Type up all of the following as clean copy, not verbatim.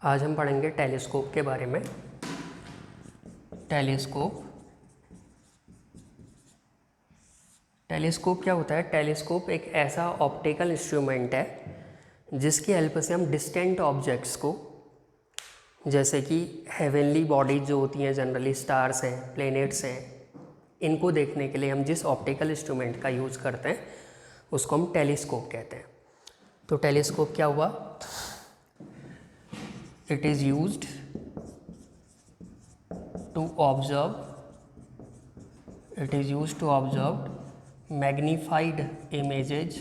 आज हम पढ़ेंगे टेलीस्कोप के बारे में। टेलीस्कोप क्या होता है? टेलीस्कोप एक ऐसा ऑप्टिकल इंस्ट्रूमेंट है जिसकी हेल्प से हम डिस्टेंट ऑब्जेक्ट्स को, जैसे कि हेवनली बॉडीज जो होती हैं, जनरली स्टार्स हैं, प्लैनेट्स हैं, इनको देखने के लिए हम जिस ऑप्टिकल इंस्ट्रूमेंट का यूज़ करते हैं उसको हम टेलीस्कोप कहते हैं। तो टेलीस्कोप क्या हुआ? It is used to observe magnified images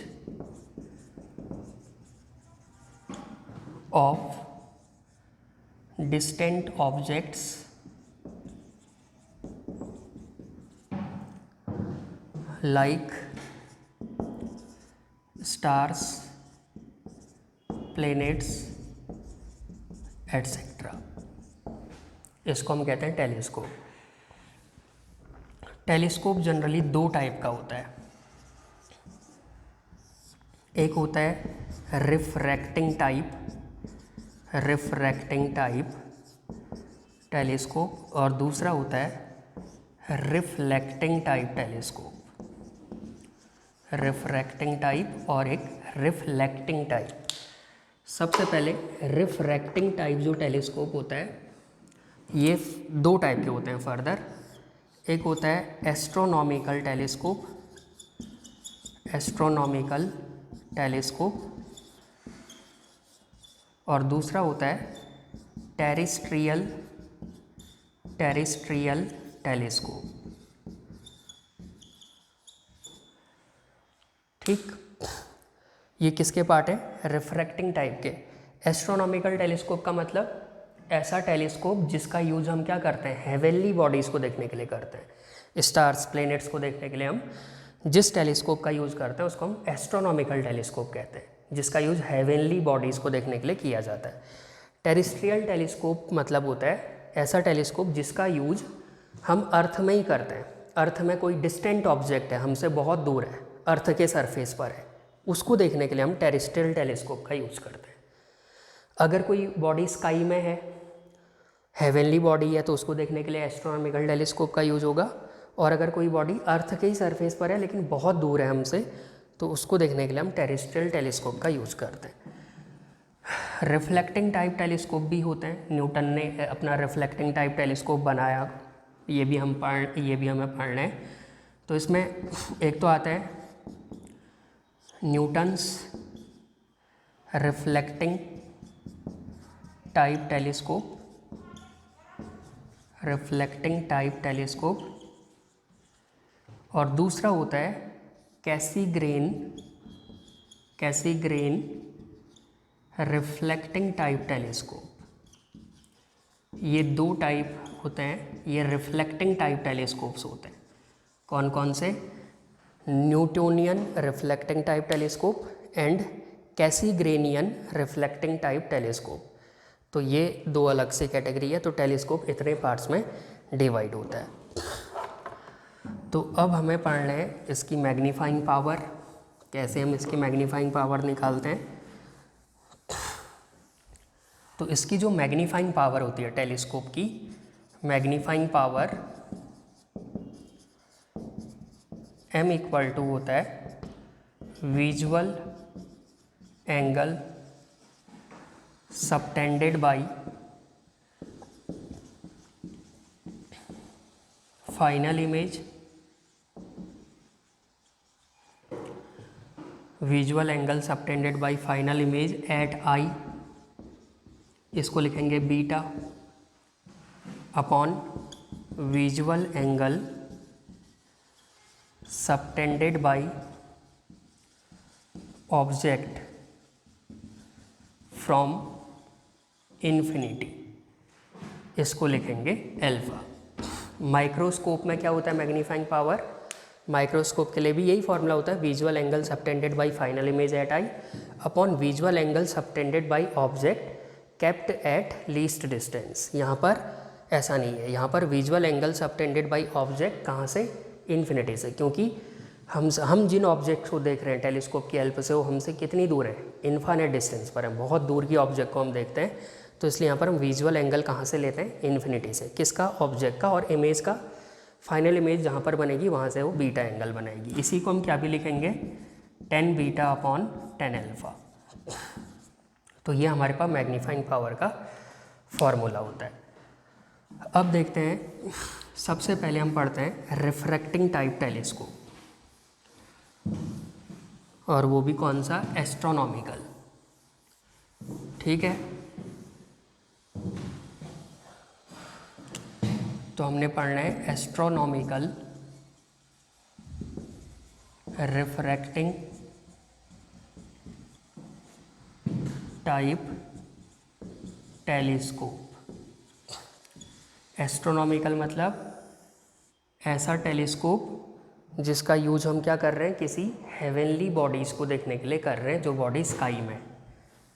of distant objects like stars, planets, etcetera. इसको हम कहते हैं टेलीस्कोप। टेलीस्कोप जनरली दो टाइप का होता है। एक होता है रिफ्रैक्टिंग टाइप टेलीस्कोप, और दूसरा होता है reflecting type telescope. Refracting type और एक रिफ्लेक्टिंग टाइप। सबसे पहले रिफ्रैक्टिंग टाइप जो टेलीस्कोप होता है, ये दो टाइप के होते हैं फर्दर। एक होता है एस्ट्रोनॉमिकल टेलीस्कोप, और दूसरा होता है टेरेस्ट्रियल टेलीस्कोप। ठीक, ये किसके पार्ट है? रिफ्रैक्टिंग टाइप के। एस्ट्रोनॉमिकल टेलीस्कोप का मतलब ऐसा टेलीस्कोप जिसका यूज हम क्या करते हैं? हेवनली बॉडीज़ को देखने के लिए करते हैं। स्टार्स, प्लैनेट्स को देखने के लिए हम जिस टेलीस्कोप का यूज़ करते हैं उसको हम एस्ट्रोनॉमिकल टेलीस्कोप कहते हैं, जिसका यूज हेवनली बॉडीज़ को देखने के लिए किया जाता है। टेरेस्ट्रियल टेलीस्कोप मतलब होता है ऐसा टेलीस्कोप जिसका यूज हम अर्थ में ही करते हैं। अर्थ में कोई डिस्टेंट ऑब्जेक्ट है, हमसे बहुत दूर है, अर्थ के सरफेस पर है, उसको देखने के लिए हम टेरेस्ट्रियल टेलीस्कोप का यूज़ करते हैं। अगर कोई बॉडी स्काई में है, हेवनली बॉडी है, तो उसको देखने के लिए एस्ट्रोनॉमिकल टेलीस्कोप का यूज होगा। और अगर कोई बॉडी अर्थ के ही सरफेस पर है लेकिन बहुत दूर है हमसे, तो उसको देखने के लिए हम टेरेस्ट्रियल टेलीस्कोप का यूज़ करते हैं। रिफ्लेक्टिंग टाइप टेलीस्कोप भी होते हैं। न्यूटन ने अपना रिफ्लेक्टिंग टाइप टेलीस्कोप बनाया, ये भी हमें पढ़ना है। तो इसमें एक तो आता है न्यूटन्स रिफ्लेक्टिंग टाइप टेलीस्कोप, और दूसरा होता है कैसीग्रेन रिफ्लेक्टिंग टाइप टेलीस्कोप। ये दो टाइप होते हैं, ये रिफ्लेक्टिंग टाइप टेलीस्कोप्स होते हैं। कौन कौन से? Newtonian reflecting type telescope and Cassegrainian reflecting type telescope. तो ये दो अलग से कैटेगरी है। तो टेलीस्कोप इतने पार्ट्स में डिवाइड होता है। तो अब हमें पढ़ना है इसकी मैग्नीफाइंग पावर, कैसे हम इसकी मैग्नीफाइंग पावर निकालते हैं। तो इसकी जो मैग्नीफाइंग पावर होती है टेलीस्कोप की, magnifying power M equal to होता है visual angle subtended by final image. Visual angle subtended by final image at eye, इसको लिखेंगे beta, upon visual angle subtended by object from infinity, इसको लिखेंगे alpha. Microscope में क्या होता है मैग्नीफाइंग पावर? माइक्रोस्कोप के लिए भी यही फॉर्मूला होता है, visual angle subtended by final image at I upon visual angle subtended by object kept at least distance. यहाँ पर ऐसा नहीं है, यहाँ पर visual angle subtended by object कहाँ से? इन्फिनिटी से, क्योंकि हम जिन ऑब्जेक्ट को देख रहे हैं टेलीस्कोप की हेल्प से वो हमसे कितनी दूर है? इन्फाइनाइट डिस्टेंस पर है, बहुत दूर की ऑब्जेक्ट को हम देखते हैं तो इसलिए यहाँ पर हम विजुअल एंगल कहाँ से लेते हैं, इन्फिनिटी से, किसका, ऑब्जेक्ट का, और इमेज का फाइनल इमेज जहाँ पर बनेगी वहाँ से वो बीटा एंगल बनाएगी। इसी को हम क्या भी लिखेंगे, tan beta upon tan alpha. तो ये हमारे पास मैग्नीफाइंग पावर का फॉर्मूला होता है। अब देखते हैं, सबसे पहले हम पढ़ते हैं रिफ्रैक्टिंग टाइप टेलीस्कोप, और वो भी कौन सा, एस्ट्रोनॉमिकल। ठीक है, तो हमने पढ़ना है astronomical refracting type telescope. Astronomical मतलब ऐसा टेलीस्कोप जिसका यूज हम क्या कर रहे हैं, किसी हेवनली बॉडीज़ को देखने के लिए कर रहे हैं जो बॉडी स्काई में।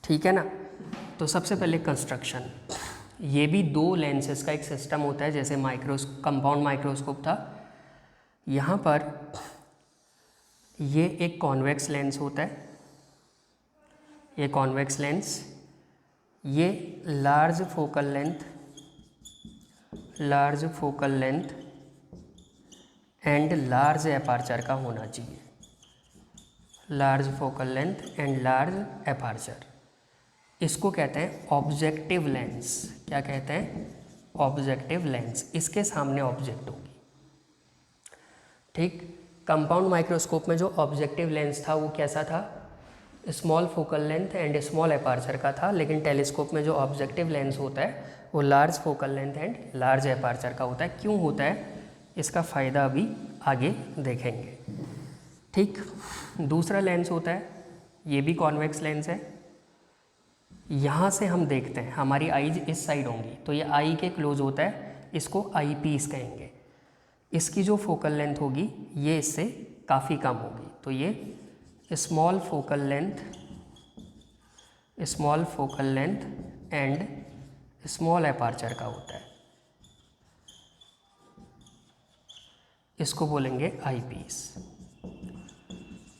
ठीक है ना। तो सबसे पहले कंस्ट्रक्शन, ये भी 2 लेंसेज का एक सिस्टम होता है, जैसे कंपाउंड माइक्रोस्कोप था। यहाँ पर ये एक कॉन्वेक्स लेंस होता है, ये कॉन्वेक्स लेंस, ये large focal length and large aperture का होना चाहिए, large focal length and large aperture. इसको कहते हैं ऑब्जेक्टिव लेंस। क्या कहते हैं, ऑब्जेक्टिव लेंस। इसके सामने ऑब्जेक्ट होगी। ठीक, कंपाउंड माइक्रोस्कोप में जो ऑब्जेक्टिव लेंस था वो कैसा था, small focal length and small aperture का था, लेकिन टेलीस्कोप में जो ऑब्जेक्टिव लेंस होता है वो large focal length and large aperture का होता है। क्यों होता है, इसका फ़ायदा अभी आगे देखेंगे। ठीक, दूसरा लेंस होता है, ये भी कॉन्वेक्स लेंस है। यहाँ से हम देखते हैं, हमारी आईज इस साइड होंगी, तो ये आई के क्लोज होता है, इसको आई पीस कहेंगे। इसकी जो फोकल लेंथ होगी ये इससे काफ़ी कम होगी, तो ये small focal length and small aperture का होता है, इसको बोलेंगे आई पीस।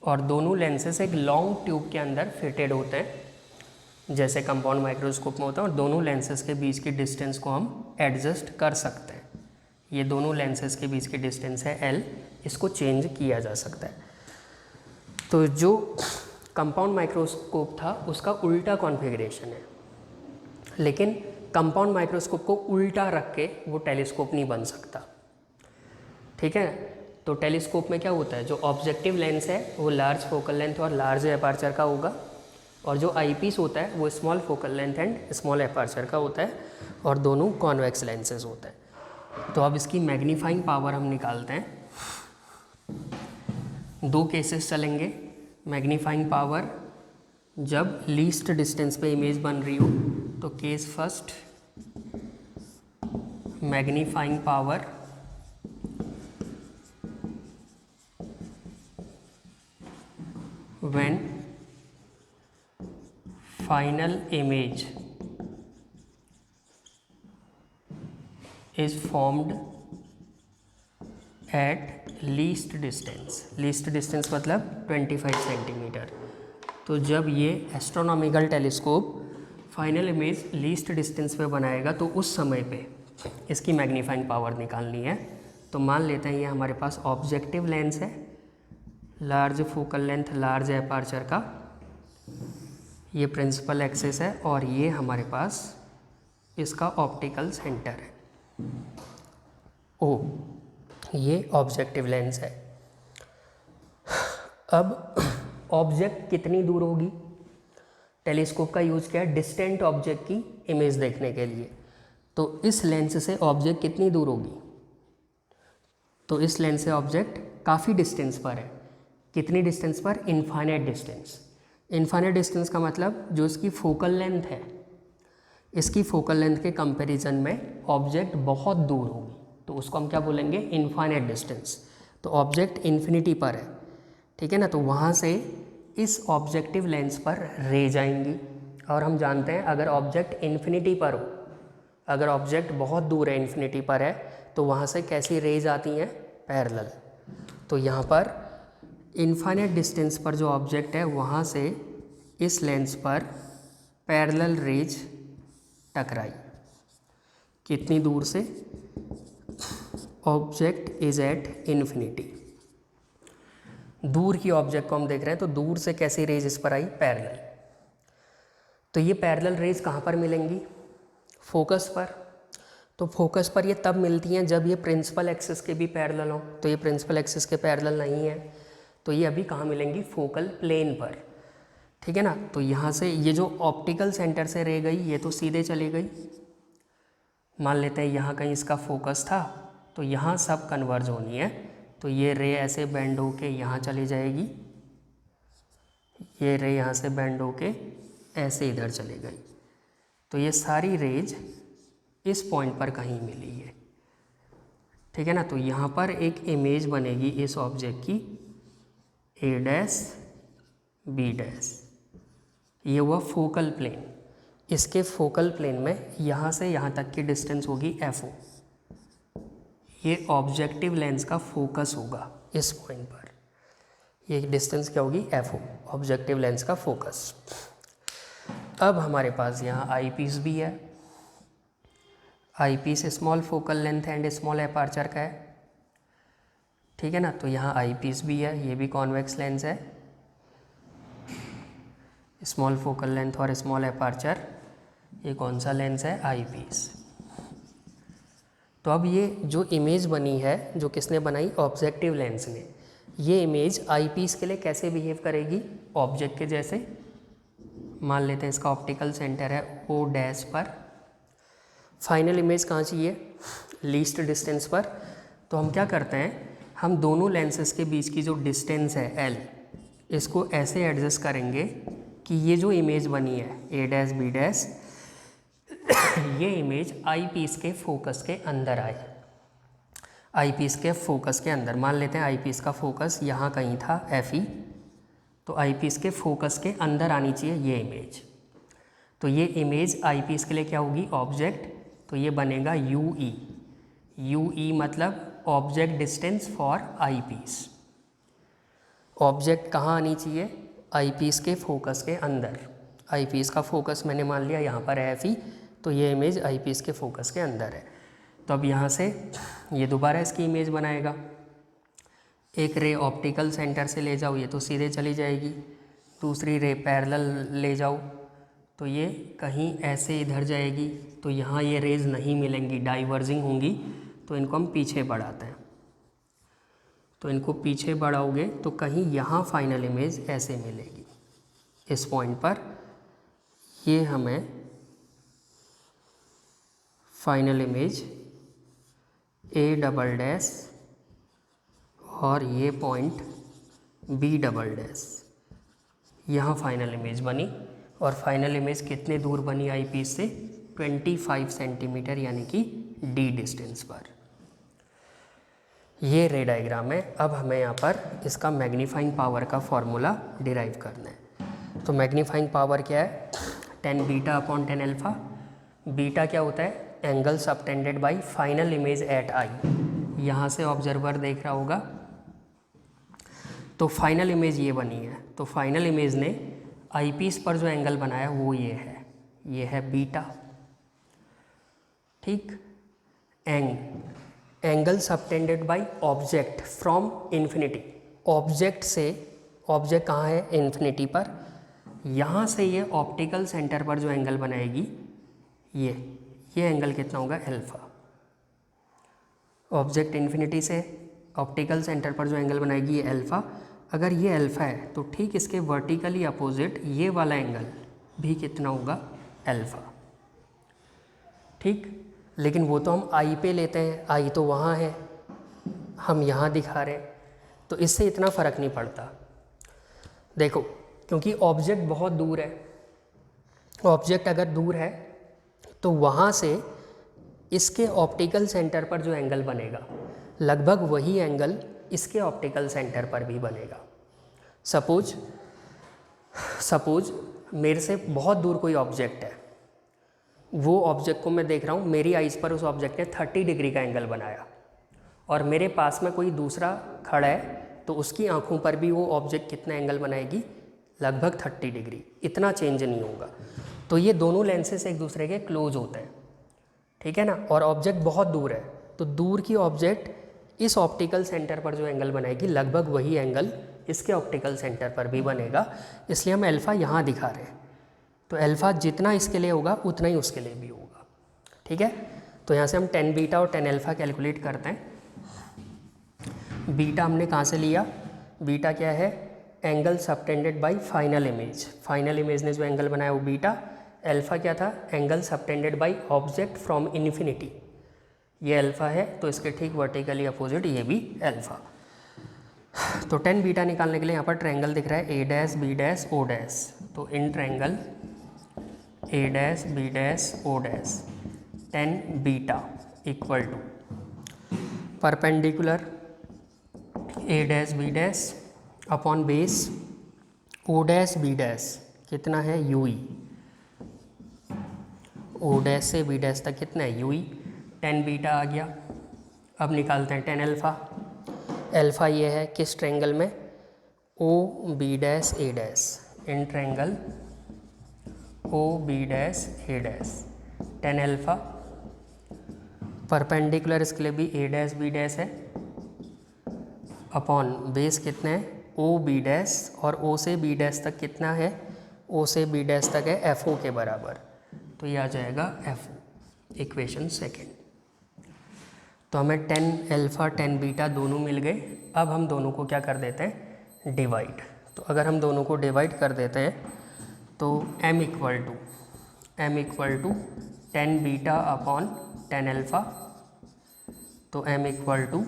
और दोनों लेंसेस एक लॉन्ग ट्यूब के अंदर फिटेड होते हैं, जैसे कंपाउंड माइक्रोस्कोप में होता है, और दोनों लेंसेस के बीच की डिस्टेंस को हम एडजस्ट कर सकते हैं। ये दोनों लेंसेस के बीच की डिस्टेंस है L, इसको चेंज किया जा सकता है। तो जो कंपाउंड माइक्रोस्कोप था उसका उल्टा कॉन्फ़िगरेशन है, लेकिन कंपाउंड माइक्रोस्कोप को उल्टा रख के वो टेलीस्कोप नहीं बन सकता। ठीक है, तो टेलीस्कोप में क्या होता है, जो ऑब्जेक्टिव लेंस है वो लार्ज फोकल लेंथ और लार्ज एपर्चर का होगा, और जो आईपीस होता है वो small focal length and small aperture का होता है, और दोनों कॉन्वेक्स लेंसेज होते हैं। तो अब इसकी मैग्नीफाइंग पावर हम निकालते हैं। 2 केसेस चलेंगे। मैग्नीफाइंग पावर जब लीस्ट डिस्टेंस पे इमेज बन रही हो, तो case first, magnifying power when final image is formed at least distance मतलब 25 सेंटीमीटर। तो जब ये astronomical telescope final image least distance पे बनाएगा तो उस समय पे इसकी मैग्नीफाइंग पावर निकालनी है। तो मान लेते हैं ये हमारे पास ऑब्जेक्टिव लेंस है, large focal length large aperture का, ये प्रिंसिपल एक्सिस है, और ये हमारे पास इसका ऑप्टिकल सेंटर है O, ये ऑब्जेक्टिव लेंस है। अब ऑब्जेक्ट कितनी दूर होगी, टेलीस्कोप का यूज़ क्या है, डिस्टेंट ऑब्जेक्ट की इमेज देखने के लिए। तो इस लेंस से ऑब्जेक्ट कितनी दूर होगी, तो इस लेंस से ऑब्जेक्ट काफ़ी डिस्टेंस पर है। कितनी डिस्टेंस पर, इनफाइनाइट डिस्टेंस। इनफाइनाइट डिस्टेंस का मतलब जो इसकी फोकल लेंथ है, इसकी फोकल लेंथ के कंपैरिजन में ऑब्जेक्ट बहुत दूर होगी, तो उसको हम क्या बोलेंगे, इनफाइनाइट डिस्टेंस। तो ऑब्जेक्ट इन्फिनिटी पर है, ठीक है ना, तो वहाँ से इस ऑब्जेक्टिव लेंस पर रे जाएंगी। और हम जानते हैं अगर ऑब्जेक्ट इन्फिनिटी पर हो, अगर ऑब्जेक्ट बहुत दूर है, इन्फिनिटी पर है, तो वहाँ से कैसी रेज आती हैं, पैरेलल। तो यहाँ पर इनफाइनाइट डिस्टेंस पर जो ऑब्जेक्ट है वहाँ से इस लेंस पर पैरेलल रेज टकराई। कितनी दूर से? Object is at infinity. दूर की ऑब्जेक्ट को हम देख रहे हैं, तो दूर से कैसी रेज इस पर आई? पैरेलल। तो ये पैरेलल रेज कहाँ पर मिलेंगी? फोकस पर। तो फोकस पर ये तब मिलती हैं जब ये प्रिंसिपल एक्सिस के भी पैरेलल हों। तो ये प्रिंसिपल एक्सिस के पैरेलल नहीं है, तो ये अभी कहाँ मिलेंगी? फोकल प्लेन पर। ठीक है ना। तो यहाँ से ये जो ऑप्टिकल सेंटर से रे गई, ये तो सीधे चली गई। मान लेते हैं यहाँ कहीं इसका फोकस था, तो यहाँ सब कन्वर्ज होनी है। तो ये रे ऐसे बेंड होके यहाँ चली जाएगी, ये रे यहाँ से बेंड होके ऐसे इधर चली गई। तो ये सारी रेज इस पॉइंट पर कहीं मिली है। ठीक है ना। तो यहाँ पर एक इमेज बनेगी इस ऑब्जेक्ट की, ए डैश बी डैश। ये हुआ फोकल प्लेन। इसके फोकल प्लेन में यहाँ से यहाँ तक की डिस्टेंस होगी FO। ये ऑब्जेक्टिव लेंस का फोकस होगा इस पॉइंट पर। ये डिस्टेंस क्या होगी? FO, ऑब्जेक्टिव लेंस का फोकस। अब हमारे पास यहाँ आई पीस भी है। Eye piece small focal length and small aperture का है। ठीक है ना। तो यहाँ आई पीस भी है, ये भी कॉन्वेक्स लेंस है। स्मॉल फोकल लेंथ और स्मॉल एपर्चर, ये कौन सा लेंस है? Eye piece. तो अब ये जो इमेज बनी है, जो किसने बनाई? ऑब्जेक्टिव लेंस ने। ये इमेज आई पीस के लिए कैसे बिहेव करेगी? ऑब्जेक्ट के जैसे। मान लेते हैं इसका ऑप्टिकल सेंटर है O डैश पर। फाइनल इमेज कहाँ चाहिए? लीस्ट डिस्टेंस पर। तो हम क्या करते हैं, हम दोनों लेंसेज के बीच की जो डिस्टेंस है L, इसको ऐसे एडजस्ट करेंगे कि ये जो इमेज बनी है A डैश B डैश, ये इमेज आई पीस के फोकस के अंदर आए। आई पीस के फोकस के अंदर। मान लेते हैं आई पीस का फोकस यहाँ कहीं था FE, तो आई पीस के फोकस के अंदर आनी चाहिए ये इमेज। तो ये इमेज आई पीस के लिए क्या होगी? ऑब्जेक्ट। तो ये बनेगा UE। UE मतलब object distance for eyepiece. Object कहाँ आनी चाहिए? आई पीस के फोकस के अंदर। आई पीस का फोकस मैंने मान लिया यहाँ पर है FE, तो ये इमेज आई पीस के फोकस के अंदर है। तो अब यहाँ से ये दोबारा इसकी इमेज बनाएगा। एक रे ऑप्टिकल सेंटर से ले जाओ, ये तो सीधे चली जाएगी। दूसरी रे पैरेलल ले जाओ, तो ये कहीं ऐसे इधर जाएगी। तो यहाँ ये रेज नहीं मिलेंगी, डाइवर्जिंग होंगी। तो इनको हम पीछे बढ़ाते हैं। तो इनको पीछे बढ़ाओगे तो कहीं यहाँ फाइनल इमेज ऐसे मिलेगी इस पॉइंट पर। ये हमें final image A double dash और ये पॉइंट B डबल डैश, यहाँ फाइनल इमेज बनी। और फाइनल इमेज कितने दूर बनी आई पीस से? 25 सेंटीमीटर, यानी कि D डिस्टेंस पर। ये रे डायग्राम है। अब हमें यहाँ पर इसका मैग्नीफाइंग पावर का फॉर्मूला डिराइव करना है। तो मैग्नीफाइंग पावर क्या है? 10 बीटा अपॉन 10 अल्फ़ा। बीटा क्या होता है? Angle subtended by final image at eye. यहाँ से ऑब्जर्वर देख रहा होगा, तो फाइनल इमेज ये बनी है। तो फाइनल इमेज ने आई पीस पर जो एंगल बनाया वो ये है बीटा। ठीक। Angle subtended by object from infinity. Object से, ऑब्जेक्ट कहाँ है? इन्फिनिटी पर। यहाँ से ये ऑप्टिकल सेंटर पर जो एंगल बनाएगी, ये एंगल कितना होगा? अल्फ़ा। ऑब्जेक्ट इन्फिनिटी से ऑप्टिकल सेंटर पर जो एंगल बनाएगी ये अल्फ़ा। अगर ये अल्फ़ा है तो ठीक इसके वर्टिकली अपोजिट ये वाला एंगल भी कितना होगा? अल्फ़ा। ठीक। लेकिन वो तो हम आई पे लेते हैं, आई तो वहाँ है, हम यहाँ दिखा रहे हैं, तो इससे इतना फ़र्क नहीं पड़ता। देखो, क्योंकि ऑब्जेक्ट बहुत दूर है। ऑब्जेक्ट अगर दूर है तो वहाँ से इसके ऑप्टिकल सेंटर पर जो एंगल बनेगा, लगभग वही एंगल इसके ऑप्टिकल सेंटर पर भी बनेगा। सपोज मेरे से बहुत दूर कोई ऑब्जेक्ट है, वो ऑब्जेक्ट को मैं देख रहा हूँ, मेरी आइज़ पर उस ऑब्जेक्ट ने 30 डिग्री का एंगल बनाया, और मेरे पास में कोई दूसरा खड़ा है तो उसकी आँखों पर भी वो ऑब्जेक्ट कितना एंगल बनाएगी? लगभग 30 डिग्री। इतना चेंज नहीं होगा। तो ये दोनों लेंसेज एक दूसरे के क्लोज होते हैं, ठीक है ना, और ऑब्जेक्ट बहुत दूर है, तो दूर की ऑब्जेक्ट इस ऑप्टिकल सेंटर पर जो एंगल बनाएगी लगभग वही एंगल इसके ऑप्टिकल सेंटर पर भी बनेगा, इसलिए हम अल्फ़ा यहाँ दिखा रहे हैं। तो अल्फ़ा जितना इसके लिए होगा उतना ही उसके लिए भी होगा, ठीक है। तो यहाँ से हम 10 बीटा और 10 अल्फ़ा कैलकुलेट करते हैं। बीटा हमने कहाँ से लिया, बीटा क्या है, angle subtended bye final image, final image ने जो एंगल बनाया वो बीटा। अल्फ़ा क्या था, angle subtended by object from infinity, ये अल्फ़ा है, तो इसके ठीक वर्टिकली अपोजिट ये भी अल्फ़ा। तो 10 बीटा निकालने के लिए यहाँ पर ट्रायंगल दिख रहा है A dash B dash O dash, तो in triangle A dash B dash O dash 10 beta equal to perpendicular A dash B dash upon base O dash B dash कितना है यू ई, ओ डैश से B dash तक कितना है U ई, 10 beta आ गया। अब निकालते हैं 10 अल्फ़ा, अल्फ़ा ये है किस ट्रायंगल में, O B dash A dash, in triangle O B dash A dash 10 alpha, perpendicular इसके लिए भी ए डैश बी डैश है, अपॉन बेस कितने हैं ओ बी डैश, और ओ से बी डैश तक कितना है, ओ से बी डैश तक है एफ ओ के बराबर, तो ये आ जाएगा एफ ओ, इक्वेशन सेकेंड। तो हमें 10 अल्फ़ा 10 बीटा दोनों मिल गए। अब हम दोनों को क्या कर देते हैं, डिवाइड। तो अगर हम दोनों को डिवाइड कर देते हैं तो m equal to 10 beta upon 10 alpha, तो m इक्वल टू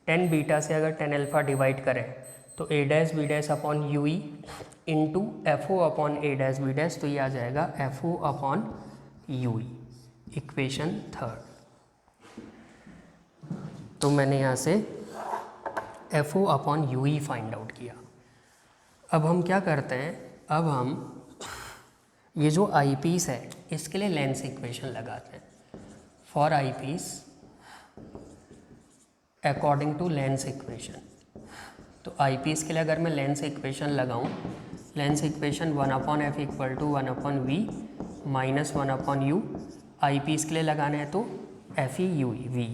10 बीटा से अगर 10 अल्फ़ा डिवाइड करें तो A dash B dash upon U E into F O upon A dash B dash, तो ये आ जाएगा F O upon U E, equation third. तो मैंने यहाँ से F O upon U E find out किया। अब हम क्या करते हैं, अब हम ये जो आई पीस है इसके लिए लेंस इक्वेशन लगाते हैं। For eyepiece according to lens equation, तो आई पीस के लिए अगर मैं लेंस इक्वेशन लगाऊं, lens equation 1/f equal to 1/v minus 1/u, eyepiece के लिए लगाना है तो F E U E V,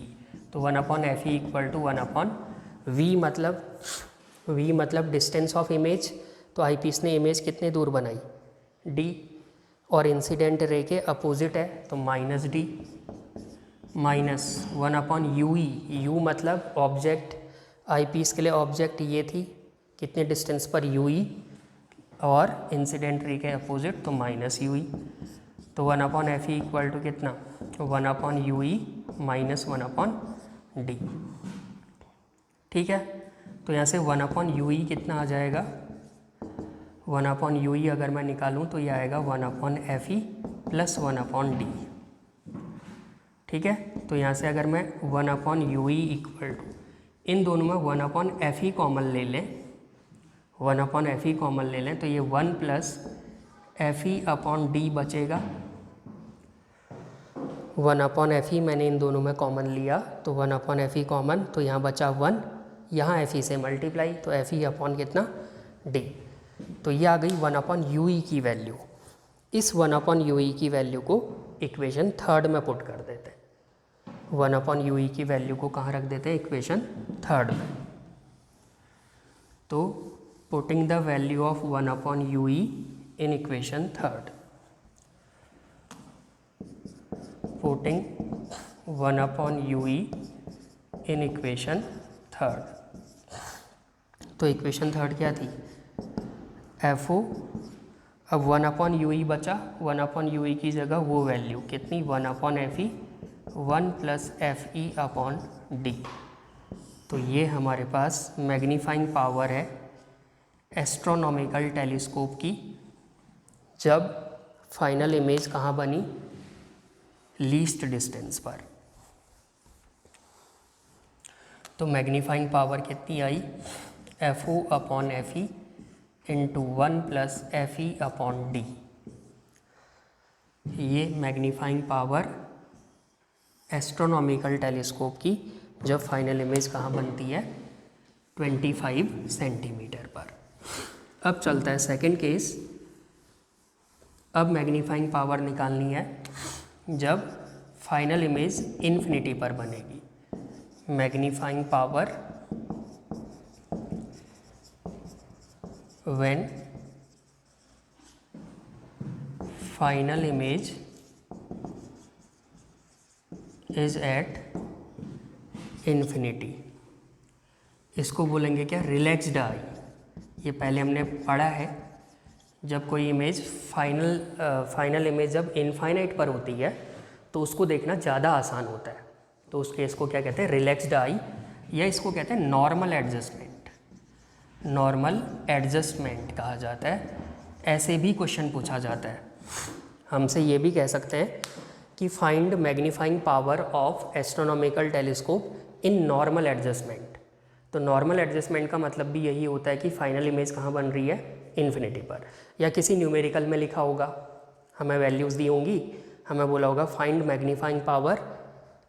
तो 1/f E equal to 1/v, मतलब डिस्टेंस ऑफ इमेज, तो आई पीस ने इमेज कितने दूर बनाई d, और इंसिडेंट रे के अपोजिट है तो माइनस d, माइनस 1/u ई, u मतलब ऑब्जेक्ट, आई पीस के लिए ऑब्जेक्ट ये थी कितने डिस्टेंस पर u ई, और इंसिडेंट रे के अपोजिट तो माइनस u ई, तो 1/f ई इक्वल टू कितना 1/u ई माइनस 1/d, ठीक है। तो यहाँ से 1/u ई कितना आ जाएगा, 1/u ई अगर मैं निकालूँ तो ये आएगा 1/f ई प्लस 1/d, ठीक है। तो यहाँ से अगर मैं 1/u ई इक्वल टू, इन दोनों में 1/f ई कॉमन ले लें, 1/f ई कॉमन ले लें तो ये 1 plus F E upon D बचेगा, 1/f ई मैंने इन दोनों में कॉमन लिया तो 1/f ई कॉमन, तो यहाँ बचा 1, यहाँ एफ ई से मल्टीप्लाई तो एफ ई अपॉन कितना डी, तो ये आ गई 1/u ई की वैल्यू। इस 1/u ई की वैल्यू को इक्वेशन थर्ड में पुट कर देते हैं, 1/u ई की वैल्यू को कहाँ रख देते हैं, इक्वेशन थर्ड में। तो putting the value of 1/u E in equation third, putting 1/u E in equation third, तो इक्वेशन थर्ड क्या थी, एफ ओ, अब 1/u ई बचा, 1/u ई की जगह वो वैल्यू कितनी 1/f ई, 1 plus F E upon D, तो ये हमारे पास मैग्नीफाइंग पावर है एस्ट्रोनॉमिकल टेलीस्कोप की, जब फाइनल इमेज कहाँ बनी, लीस्ट डिस्टेंस पर। तो मैग्नीफाइंग पावर कितनी आई, F O upon F E into 1 plus F E upon D, ये मैग्नीफाइंग पावर एस्ट्रोनॉमिकल टेलीस्कोप की जब फाइनल इमेज कहाँ बनती है 25 सेंटीमीटर पर। अब चलता है सेकंड केस, अब मैग्नीफाइंग पावर निकालनी है जब फाइनल इमेज इन्फिनिटी पर बनेगी। Magnifying power when final image is at infinity, इसको बोलेंगे क्या, रिलैक्स्ड आई। ये पहले हमने पढ़ा है, जब कोई इमेज फाइनल इमेज जब इनफाइनाइट पर होती है तो उसको देखना ज़्यादा आसान होता है, तो उस केस को क्या कहते हैं, रिलैक्स्ड आई, या इसको कहते हैं नॉर्मल एडजस्टमेंट। नॉर्मल एडजस्टमेंट कहा जाता है। ऐसे भी क्वेश्चन पूछा जाता है, हमसे ये भी कह सकते हैं कि find magnifying power of astronomical telescope in normal adjustment. तो नॉर्मल एडजस्टमेंट का मतलब भी यही होता है कि फाइनल इमेज कहाँ बन रही है, इन्फिनिटी पर, या किसी न्यूमेरिकल में लिखा होगा, हमें वैल्यूज़ दी होंगी, हमें बोला होगा find magnifying power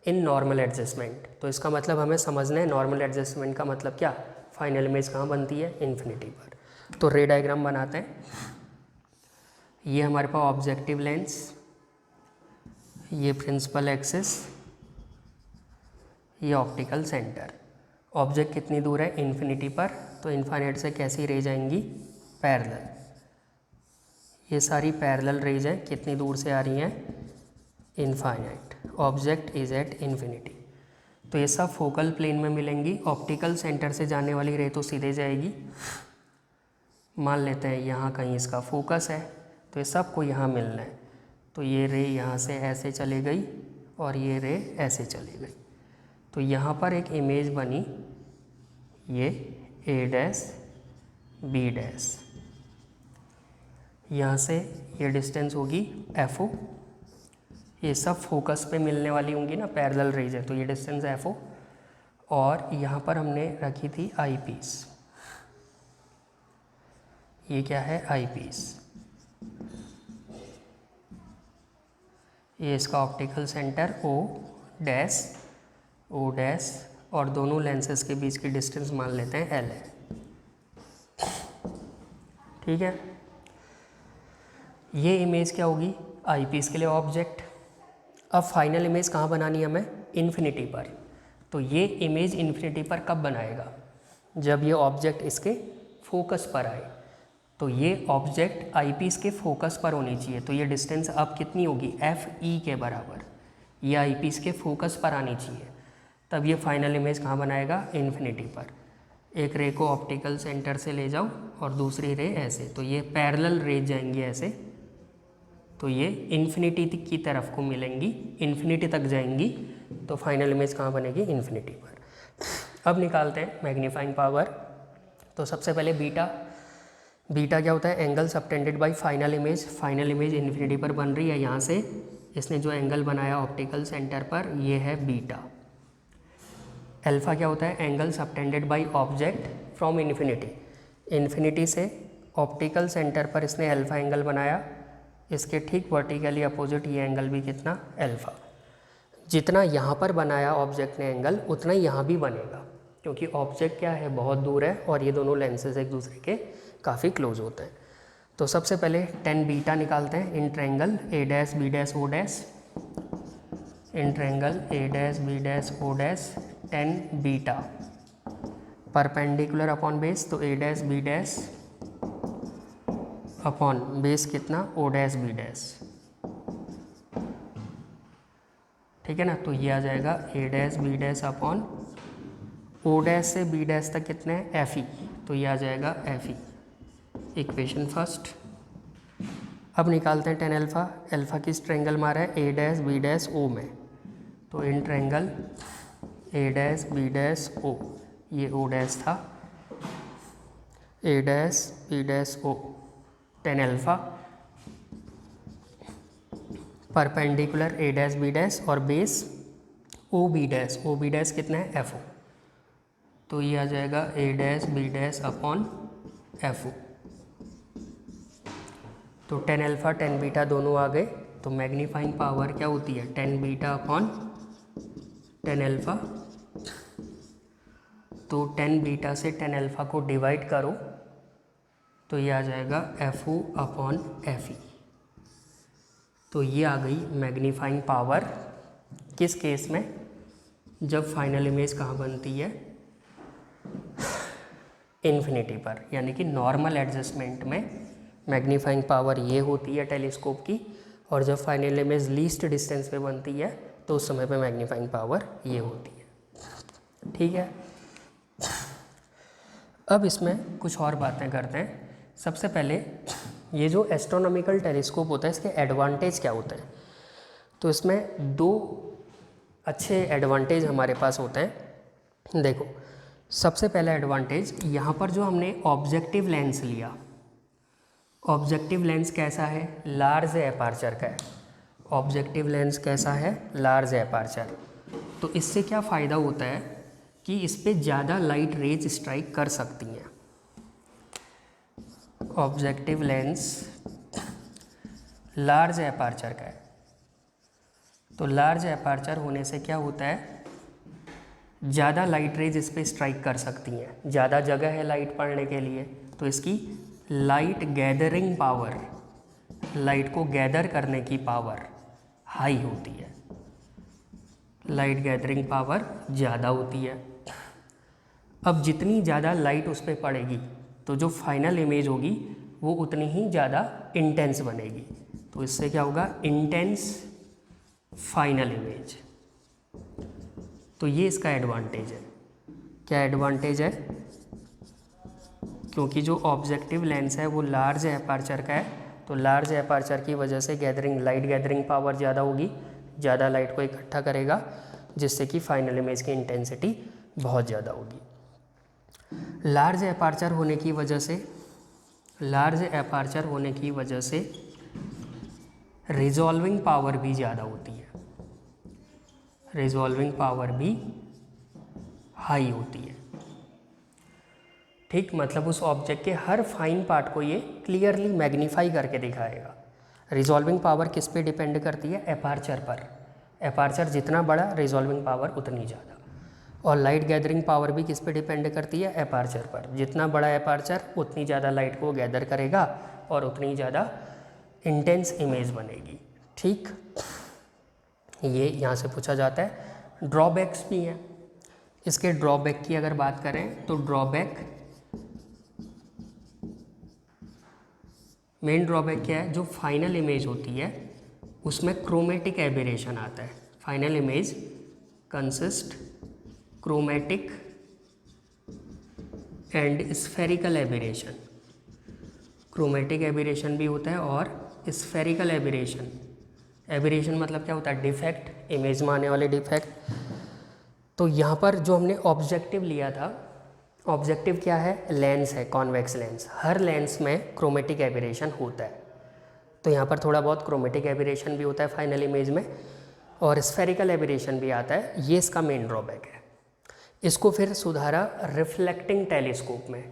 in normal adjustment. तो इसका मतलब हमें समझना है नॉर्मल एडजस्टमेंट का मतलब क्या, फाइनल इमेज कहाँ बनती है, इन्फिनिटी पर। तो रे डायग्राम बनाते हैं। ये हमारे पास ऑब्जेक्टिव लेंस, ये प्रिंसिपल एक्सिस, ये ऑप्टिकल सेंटर। ऑब्जेक्ट कितनी दूर है, इन्फिनिटी पर, तो इन्फाइनाइट से कैसी रेज आएंगी, पैरेलल। ये सारी पैरेलल रेज हैं, कितनी दूर से आ रही हैं, infinite. Object is at infinity. तो ये सब फोकल प्लेन में मिलेंगी। ऑप्टिकल सेंटर से जाने वाली रे तो सीधे जाएगी, मान लेते हैं यहाँ कहीं इसका फोकस है, तो ये सबको यहाँ मिलना है। तो ये रे यहाँ से ऐसे चली गई और ये रे ऐसे चली गई, तो यहाँ पर एक इमेज बनी, ये ए डैश बी डैश। यहाँ से ये डिस्टेंस होगी एफ ओ, ये सब फोकस पे मिलने वाली होंगी ना, पैरेलल रेज है, तो ये डिस्टेंस एफ ओ। और यहाँ पर हमने रखी थी आई पीस, ये क्या है, आई पीस। ये इसका optical centre O dash, O dash, और दोनों लेंसेज के बीच की डिस्टेंस मान लेते हैं एल है, ठीक है। ये इमेज क्या होगी, आई पीस के लिए ऑब्जेक्ट। अब फाइनल इमेज कहाँ बनानी है हमें, इन्फिनिटी पर। तो ये इमेज इन्फिनिटी पर कब बनाएगा, जब ये ऑब्जेक्ट इसके फोकस पर आए। तो ये ऑब्जेक्ट आई पीस के फोकस पर होनी चाहिए, तो ये डिस्टेंस अब कितनी होगी, एफ ई के बराबर। ये आई पीस के फोकस पर आनी चाहिए, तब ये फाइनल इमेज कहाँ बनाएगा, इन्फिनिटी पर। एक रे को ऑप्टिकल सेंटर से ले जाओ और दूसरी रे ऐसे, तो ये पैरेलल रेज जाएंगी ऐसे, तो ये इन्फिनिटी की तरफ को मिलेंगी, इन्फिनिटी तक जाएंगी, तो फाइनल इमेज कहाँ बनेगी, इन्फिनिटी पर। अब निकालते हैं मैग्नीफाइंग पावर। तो सबसे पहले बीटा। बीटा क्या होता है, angle subtended bye final image. Final image infinity पर बन रही है, यहाँ से इसने जो एंगल बनाया ऑप्टिकल सेंटर पर, ये है बीटा। अल्फा क्या होता है, angle subtended by object from infinity. Infinity से ऑप्टिकल सेंटर पर इसने अल्फा एंगल बनाया, इसके ठीक वर्टिकली अपोजिट ये एंगल भी कितना, अल्फा। जितना यहाँ पर बनाया ऑब्जेक्ट ने एंगल, उतना ही यहाँ भी बनेगा, क्योंकि ऑब्जेक्ट क्या है, बहुत दूर है, और ये दोनों लेंसेज एक दूसरे के काफ़ी क्लोज होते हैं। तो सबसे पहले टेन बीटा निकालते हैं in triangle A dash B dash O dash. In triangle A dash B dash O dash, tan beta perpendicular upon base, तो A dash B dash upon base कितना, ओ डैश बी डैश, ठीक है ना। तो ये आ जाएगा A dash B dash upon O dash से बी डैश तक कितने हैं, एफ ई, तो ये आ जाएगा एफ ई, इक्वेशन फर्स्ट। अब निकालते हैं टेन अल्फा। अल्फा किस ट्रायंगल मारा है, A dash B dash O में, तो in triangle A dash B dash O, ये ओ डैश था, A dash B dash O, tan alpha perpendicular A dash B dash और base O B dash. O B dash कितना है, F O, तो ये आ जाएगा A dash B dash upon F O. तो टेन अल्फा टेन बीटा दोनों आ गए, तो मैग्नीफाइंग पावर क्या होती है, tan beta upon tan alpha. तो टेन बीटा से टेन अल्फा को डिवाइड करो, तो ये आ जाएगा F O upon F E. तो ये आ गई मैग्नीफाइंग पावर किस केस में, जब फाइनल इमेज कहाँ बनती है, इन्फिनिटी पर, यानी कि नॉर्मल एडजस्टमेंट में मैग्नीफाइंग पावर ये होती है टेलीस्कोप की, और जब फाइनल इमेज लीस्ट डिस्टेंस पे बनती है तो उस समय पे मैग्नीफाइंग पावर ये होती है। ठीक है, अब इसमें कुछ और बातें करते हैं। सबसे पहले ये जो एस्ट्रोनॉमिकल टेलीस्कोप होता है इसके एडवांटेज क्या होते हैं, तो इसमें दो अच्छे एडवांटेज हमारे पास होते हैं। देखो, सबसे पहला एडवांटेज, यहाँ पर जो हमने ऑब्जेक्टिव लेंस लिया, ऑब्जेक्टिव लेंस कैसा है, लार्ज एपर्चर का है। ऑब्जेक्टिव लेंस कैसा है, लार्ज एपर्चर। तो इससे क्या फ़ायदा होता है कि इस पे ज़्यादा लाइट रेज स्ट्राइक कर सकती हैं। ऑब्जेक्टिव लेंस लार्ज एपर्चर का है, तो लार्ज एपर्चर होने से क्या होता है, ज़्यादा लाइट रेज इस पर स्ट्राइक कर सकती हैं, ज़्यादा जगह है लाइट पड़ने के लिए, तो इसकी लाइट गैदरिंग पावर, लाइट को गैदर करने की पावर हाई होती है, लाइट गैदरिंग पावर ज़्यादा होती है। अब जितनी ज़्यादा लाइट उस पर पड़ेगी तो जो फाइनल इमेज होगी वो उतनी ही ज़्यादा इंटेंस बनेगी, तो इससे क्या होगा, इंटेंस फाइनल इमेज। तो ये इसका एडवांटेज है। क्या एडवांटेज है, क्योंकि जो ऑब्जेक्टिव लेंस है वो लार्ज एपर्चर का है, तो लार्ज एपर्चर की वजह से लाइट गैदरिंग पावर ज़्यादा होगी, ज़्यादा लाइट को इकट्ठा करेगा, जिससे कि फाइनल इमेज की इंटेंसिटी बहुत ज़्यादा होगी। लार्ज एपर्चर होने की वजह से रिजॉल्विंग पावर भी ज़्यादा होती है, रिजॉल्विंग पावर भी हाई होती है। ठीक, मतलब उस ऑब्जेक्ट के हर फाइन पार्ट को ये क्लियरली मैग्नीफाई करके दिखाएगा। रिजॉल्विंग पावर किस पे डिपेंड करती है, एपर्चर पर। एपर्चर जितना बड़ा रिजॉल्विंग पावर उतनी ज़्यादा, और लाइट गैदरिंग पावर भी किस पे डिपेंड करती है, एपर्चर पर। जितना बड़ा एपर्चर उतनी ज़्यादा लाइट को गैदर करेगा और उतनी ज़्यादा इंटेंस इमेज बनेगी। ठीक, ये यहाँ से पूछा जाता है। ड्रॉबैक्स भी हैं इसके। ड्रॉबैक की अगर बात करें तो मेन ड्रॉबैक क्या है, जो फाइनल इमेज होती है उसमें क्रोमेटिक एबेरेशन आता है। Final image consist chromatic and spherical aberration. Chromatic aberration भी होता है और स्फेरिकल एबेरेशन मतलब क्या होता है, डिफेक्ट, इमेज में आने वाले डिफेक्ट। तो यहाँ पर जो हमने ऑब्जेक्टिव लिया था, ऑब्जेक्टिव क्या है, लेंस है, कॉन्वेक्स लेंस। हर लेंस में क्रोमेटिक एबेरेशन होता है, तो यहाँ पर थोड़ा बहुत क्रोमेटिक एबेरेशन भी होता है फाइनल इमेज में, और स्फेरिकल एबेरेशन भी आता है। ये इसका मेन ड्रॉबैक है। इसको फिर सुधारा रिफ्लेक्टिंग टेलीस्कोप में।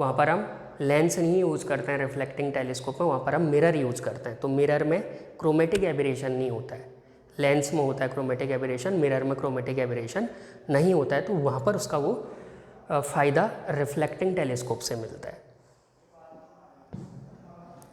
वहाँ पर हम लेंस नहीं यूज़ करते हैं रिफ्लेक्टिंग टेलीस्कोप में, वहाँ पर हम मिरर यूज़ करते हैं। तो मिरर में क्रोमेटिक एबेरेशन नहीं होता है, लेंस में होता है क्रोमेटिक एबेरेशन, मिरर में क्रोमेटिक एबेरेशन नहीं होता है। तो वहाँ पर उसका वो फ़ायदा रिफ्लेक्टिंग टेलीस्कोप से मिलता है।